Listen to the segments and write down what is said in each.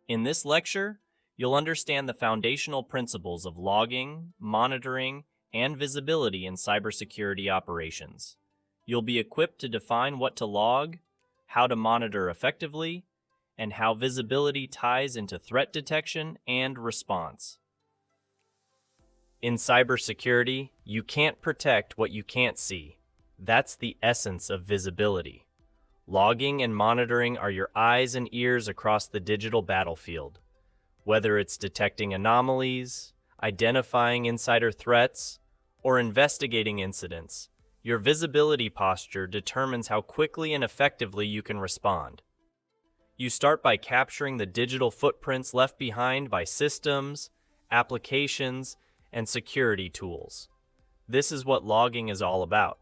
In this lecture, you'll understand the foundational principles of logging, monitoring, and visibility in cybersecurity operations. You'll be equipped to define what to log, how to monitor effectively, and how visibility ties into threat detection and response. In cybersecurity, you can't protect what you can't see. That's the essence of visibility. Logging and monitoring are your eyes and ears across the digital battlefield. Whether it's detecting anomalies, identifying insider threats, or investigating incidents, your visibility posture determines how quickly and effectively you can respond. You start by capturing the digital footprints left behind by systems, applications, and security tools. This is what logging is all about.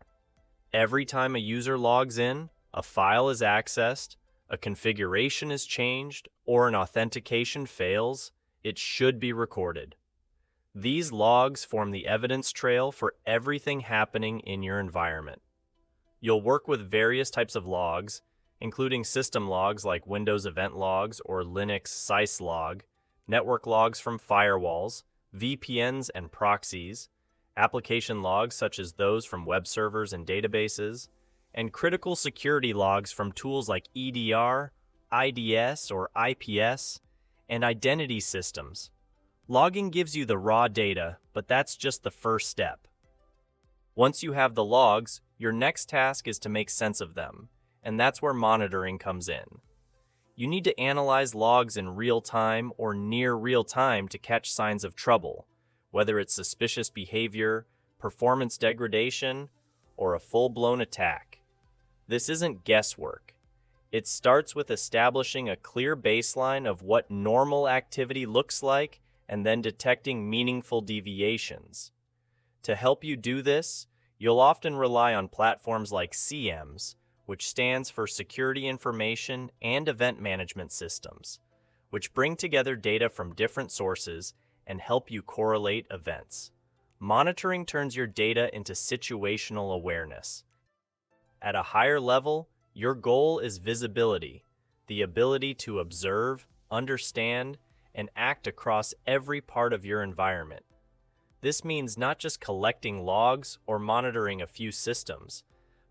Every time a user logs in, a file is accessed, a configuration is changed, or an authentication fails, it should be recorded. These logs form the evidence trail for everything happening in your environment. You'll work with various types of logs, including system logs like Windows Event Logs or Linux syslog, network logs from firewalls, VPNs and proxies, application logs such as those from web servers and databases, and critical security logs from tools like EDR, IDS or IPS, and identity systems. Logging gives you the raw data, but that's just the first step. Once you have the logs, your next task is to make sense of them, and that's where monitoring comes in. You need to analyze logs in real time or near real time to catch signs of trouble, whether it's suspicious behavior, performance degradation, or a full-blown attack. This isn't guesswork. It starts with establishing a clear baseline of what normal activity looks like and then detecting meaningful deviations. To help you do this, you'll often rely on platforms like CIEMs, which stands for Security Information and Event Management Systems, which bring together data from different sources and help you correlate events. Monitoring turns your data into situational awareness. At a higher level, your goal is visibility, the ability to observe, understand, and act across every part of your environment. This means not just collecting logs or monitoring a few systems,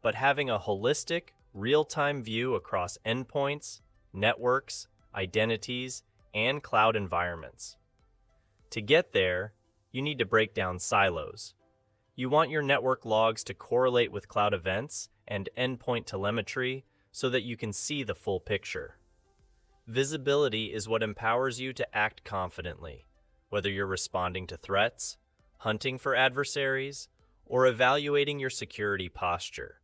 but having a holistic, real-time view across endpoints, networks, identities, and cloud environments. To get there, you need to break down silos. You want your network logs to correlate with cloud events and endpoint telemetry so that you can see the full picture. Visibility is what empowers you to act confidently, whether you're responding to threats, hunting for adversaries, or evaluating your security posture.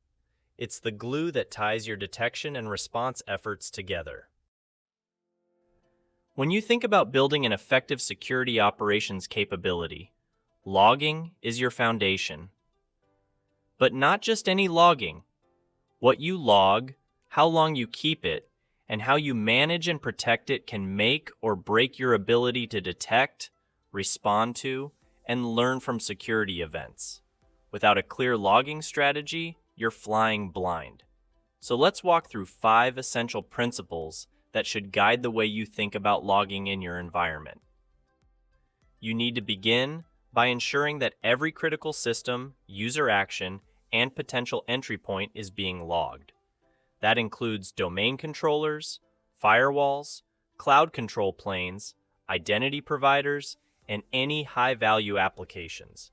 It's the glue that ties your detection and response efforts together. When you think about building an effective security operations capability, logging is your foundation. But not just any logging. What you log, how long you keep it, and how you manage and protect it can make or break your ability to detect, respond to, and learn from security events. Without a clear logging strategy, you're flying blind. So let's walk through 5 essential principles that should guide the way you think about logging in your environment. You need to begin by ensuring that every critical system, user action, and potential entry point is being logged. That includes domain controllers, firewalls, cloud control planes, identity providers, and any high-value applications.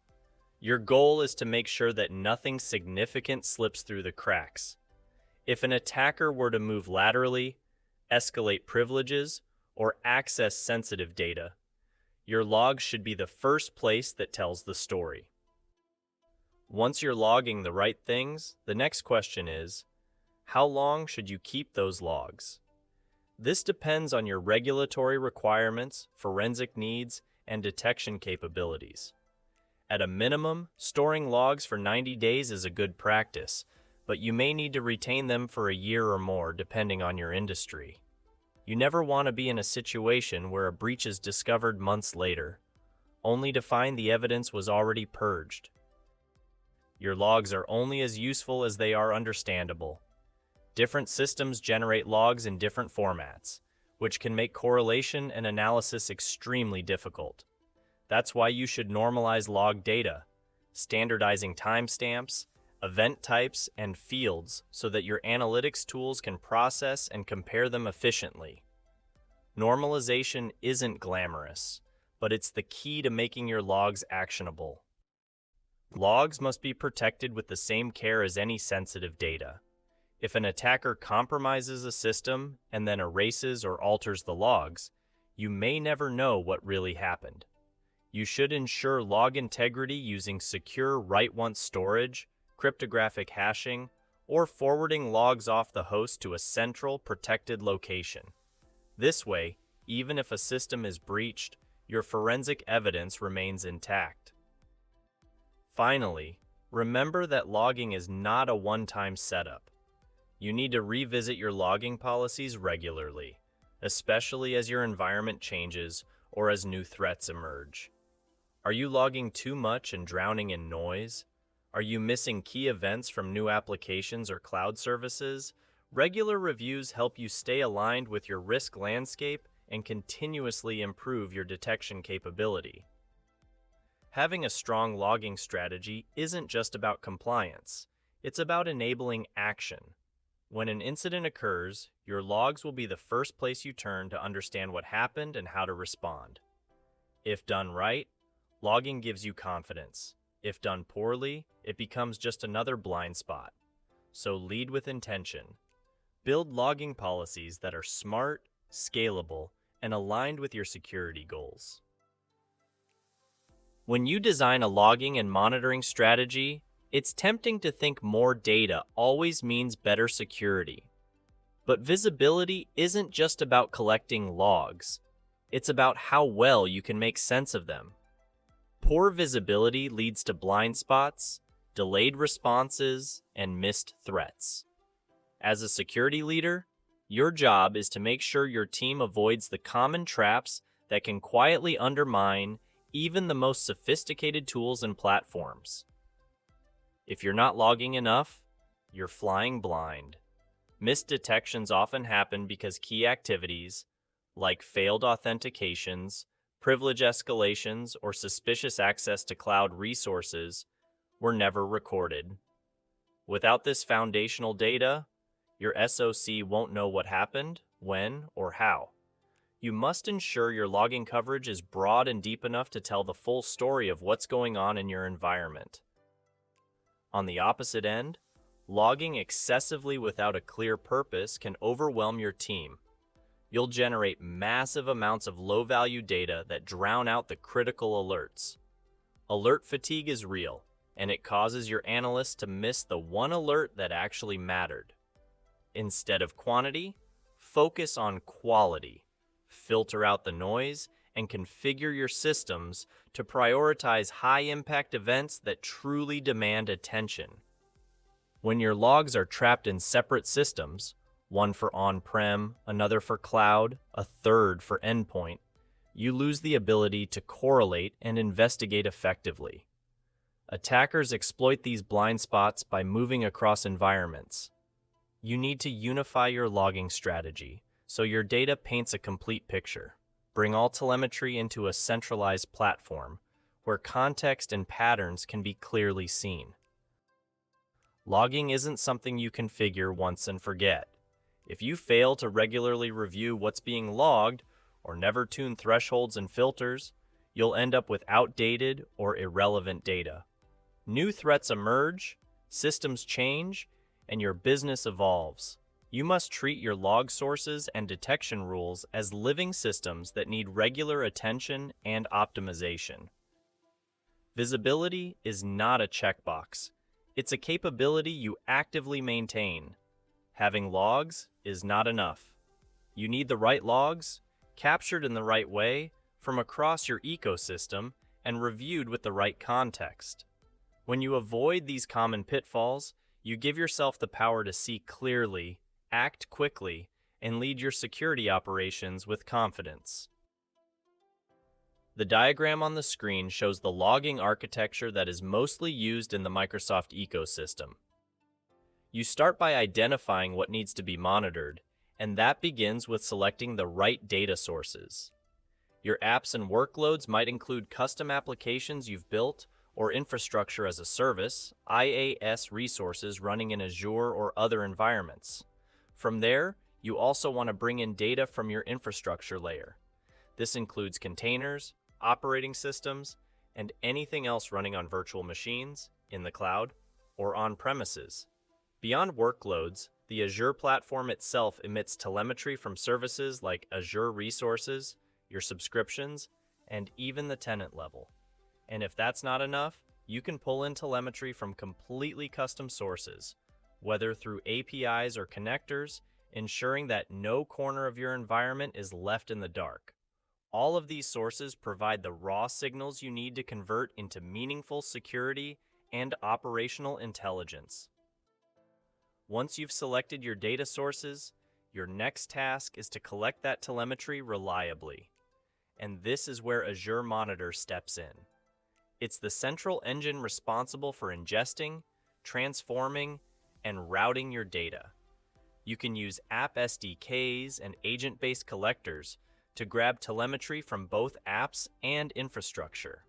Your goal is to make sure that nothing significant slips through the cracks. If an attacker were to move laterally, escalate privileges, or access sensitive data, your logs should be the first place that tells the story. Once you're logging the right things, the next question is, how long should you keep those logs? This depends on your regulatory requirements, forensic needs, and detection capabilities. At a minimum, storing logs for 90 days is a good practice, but you may need to retain them for a year or more depending on your industry. You never want to be in a situation where a breach is discovered months later, only to find the evidence was already purged. Your logs are only as useful as they are understandable. Different systems generate logs in different formats, which can make correlation and analysis extremely difficult. That's why you should normalize log data, standardizing timestamps, event types, and fields so that your analytics tools can process and compare them efficiently. Normalization isn't glamorous, but it's the key to making your logs actionable. Logs must be protected with the same care as any sensitive data. If an attacker compromises a system and then erases or alters the logs, you may never know what really happened. You should ensure log integrity using secure write-once storage, cryptographic hashing, or forwarding logs off the host to a central, protected location. This way, even if a system is breached, your forensic evidence remains intact. Finally, remember that logging is not a one-time setup. You need to revisit your logging policies regularly, especially as your environment changes or as new threats emerge. Are you logging too much and drowning in noise? Are you missing key events from new applications or cloud services? Regular reviews help you stay aligned with your risk landscape and continuously improve your detection capability. Having a strong logging strategy isn't just about compliance. It's about enabling action. When an incident occurs, your logs will be the first place you turn to understand what happened and how to respond. If done right, logging gives you confidence. If done poorly, it becomes just another blind spot. So lead with intention. Build logging policies that are smart, scalable, and aligned with your security goals. When you design a logging and monitoring strategy, it's tempting to think more data always means better security. But visibility isn't just about collecting logs. It's about how well you can make sense of them. Poor visibility leads to blind spots, delayed responses, and missed threats. As a security leader, your job is to make sure your team avoids the common traps that can quietly undermine even the most sophisticated tools and platforms. If you're not logging enough, you're flying blind. Missed detections often happen because key activities, like failed authentications, privilege escalations, or suspicious access to cloud resources, were never recorded. Without this foundational data, your SOC won't know what happened, when, or how. You must ensure your logging coverage is broad and deep enough to tell the full story of what's going on in your environment. On the opposite end, logging excessively without a clear purpose can overwhelm your team. You'll generate massive amounts of low-value data that drown out the critical alerts. Alert fatigue is real, and it causes your analysts to miss the one alert that actually mattered. Instead of quantity, focus on quality. Filter out the noise and configure your systems to prioritize high-impact events that truly demand attention. When your logs are trapped in separate systems, one for on-prem, another for cloud, a third for endpoint, you lose the ability to correlate and investigate effectively. Attackers exploit these blind spots by moving across environments. You need to unify your logging strategy so your data paints a complete picture. Bring all telemetry into a centralized platform where context and patterns can be clearly seen. Logging isn't something you configure once and forget. If you fail to regularly review what's being logged or never tune thresholds and filters, you'll end up with outdated or irrelevant data. New threats emerge, systems change, and your business evolves. You must treat your log sources and detection rules as living systems that need regular attention and optimization. Visibility is not a checkbox. It's a capability you actively maintain. Having logs is not enough. You need the right logs, captured in the right way, from across your ecosystem, and reviewed with the right context. When you avoid these common pitfalls, you give yourself the power to see clearly, act quickly, and lead your security operations with confidence. The diagram on the screen shows the logging architecture that is mostly used in the Microsoft ecosystem. You start by identifying what needs to be monitored, And that begins with selecting the right data sources. Your apps and workloads might include custom applications you've built or infrastructure as a service, IaaS resources running in Azure or other environments. From there, you also want to bring in data from your infrastructure layer. This includes containers, operating systems, and anything else running on virtual machines, in the cloud, or on premises. Beyond workloads, the Azure platform itself emits telemetry from services like Azure Resources, your subscriptions, and even the tenant level. And if that's not enough, you can pull in telemetry from completely custom sources, whether through APIs or connectors, ensuring that no corner of your environment is left in the dark. All of these sources provide the raw signals you need to convert into meaningful security and operational intelligence. Once you've selected your data sources, your next task is to collect that telemetry reliably. And this is where Azure Monitor steps in. It's the central engine responsible for ingesting, transforming, and routing your data. You can use app SDKs and agent-based collectors to grab telemetry from both apps and infrastructure.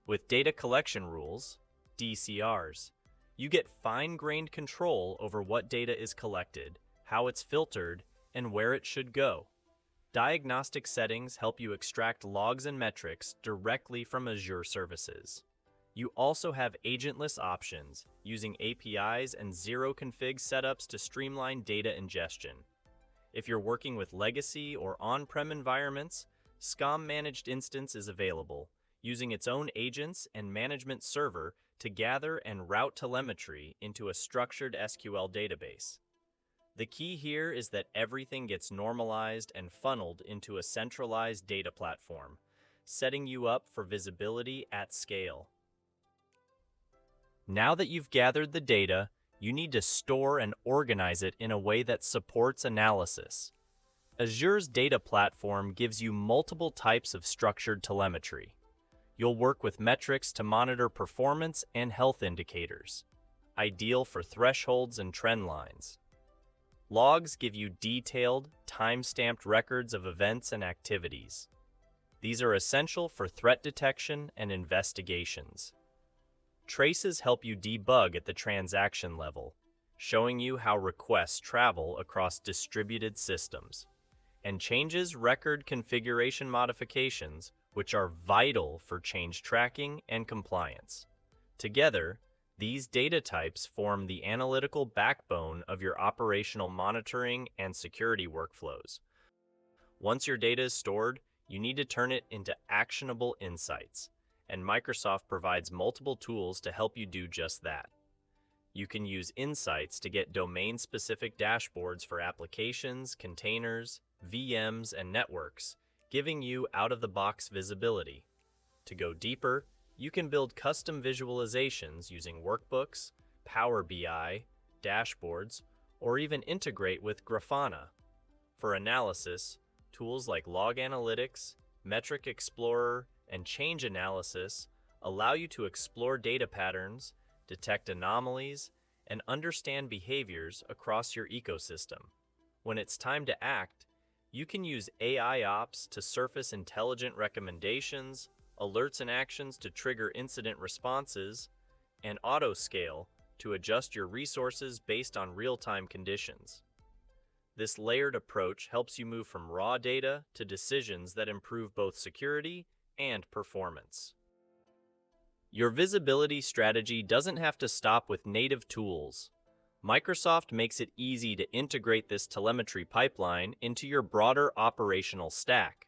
With data collection rules, DCRs, you get fine-grained control over what data is collected, how it's filtered, and where it should go. Diagnostic settings help you extract logs and metrics directly from Azure services. You also have agentless options, using APIs and zero-config setups to streamline data ingestion. If you're working with legacy or on-prem environments, SCOM Managed Instance is available, using its own agents and management server to gather and route telemetry into a structured SQL database. The key here is that everything gets normalized and funneled into a centralized data platform, setting you up for visibility at scale. Now that you've gathered the data, you need to store and organize it in a way that supports analysis. Azure's data platform gives you multiple types of structured telemetry. You'll work with metrics to monitor performance and health indicators, ideal for thresholds and trend lines. Logs give you detailed, time-stamped records of events and activities. These are essential for threat detection and investigations. Traces help you debug at the transaction level, showing you how requests travel across distributed systems. And changes record configuration modifications, which are vital for change tracking and compliance. Together, these data types form the analytical backbone of your operational monitoring and security workflows. Once your data is stored, you need to turn it into actionable insights, and Microsoft provides multiple tools to help you do just that. You can use Insights to get domain-specific dashboards for applications, containers, VMs, and networks, giving you out-of-the-box visibility. To go deeper, you can build custom visualizations using workbooks, Power BI, dashboards, or even integrate with Grafana. For analysis, tools like Log Analytics, Metric Explorer, and Change Analysis allow you to explore data patterns, detect anomalies, and understand behaviors across your ecosystem. When it's time to act, you can use AI Ops to surface intelligent recommendations, alerts and actions to trigger incident responses, and autoscale to adjust your resources based on real-time conditions. This layered approach helps you move from raw data to decisions that improve both security and performance. Your visibility strategy doesn't have to stop with native tools. Microsoft makes it easy to integrate this telemetry pipeline into your broader operational stack.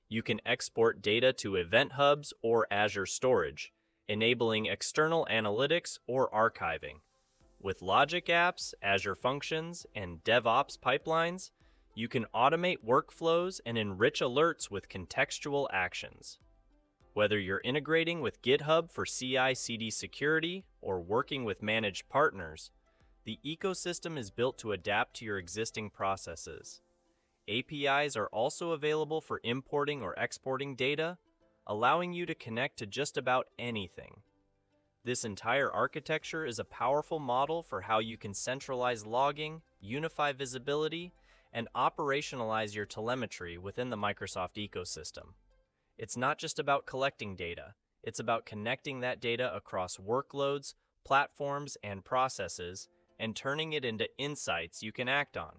You can export data to Event Hubs or Azure Storage, enabling external analytics or archiving. With Logic Apps, Azure Functions, and DevOps pipelines, you can automate workflows and enrich alerts with contextual actions. Whether you're integrating with GitHub for CI/CD security or working with managed partners, the ecosystem is built to adapt to your existing processes. APIs are also available for importing or exporting data, allowing you to connect to just about anything. This entire architecture is a powerful model for how you can centralize logging, unify visibility, and operationalize your telemetry within the Microsoft ecosystem. It's not just about collecting data, it's about connecting that data across workloads, platforms, and processes, and turning it into insights you can act on.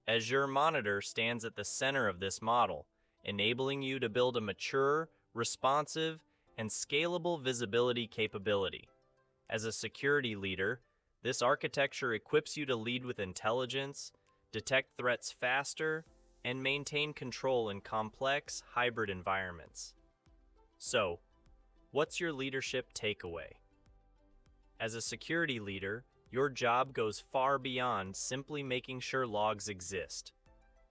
Azure Monitor stands at the center of this model, enabling you to build a mature, responsive, and scalable visibility capability. As a security leader, this architecture equips you to lead with intelligence, detect threats faster, and maintain control in complex, hybrid environments. So, what's your leadership takeaway? As a security leader, your job goes far beyond simply making sure logs exist.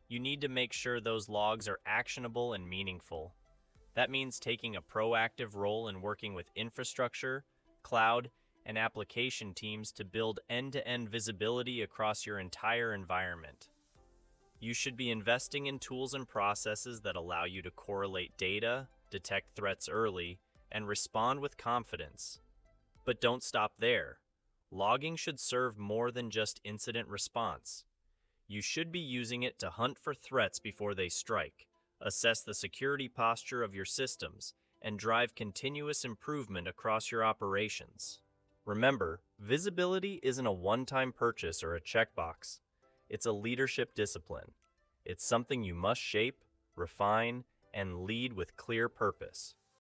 You need to make sure those logs are actionable and meaningful. That means taking a proactive role in working with infrastructure, cloud, and application teams to build end-to-end visibility across your entire environment. You should be investing in tools and processes that allow you to correlate data, detect threats early, and respond with confidence. But don't stop there. Logging should serve more than just incident response. You should be using it to hunt for threats before they strike, assess the security posture of your systems, and drive continuous improvement across your operations. Remember, visibility isn't a one-time purchase or a checkbox. It's a leadership discipline. It's something you must shape, refine, and lead with clear purpose.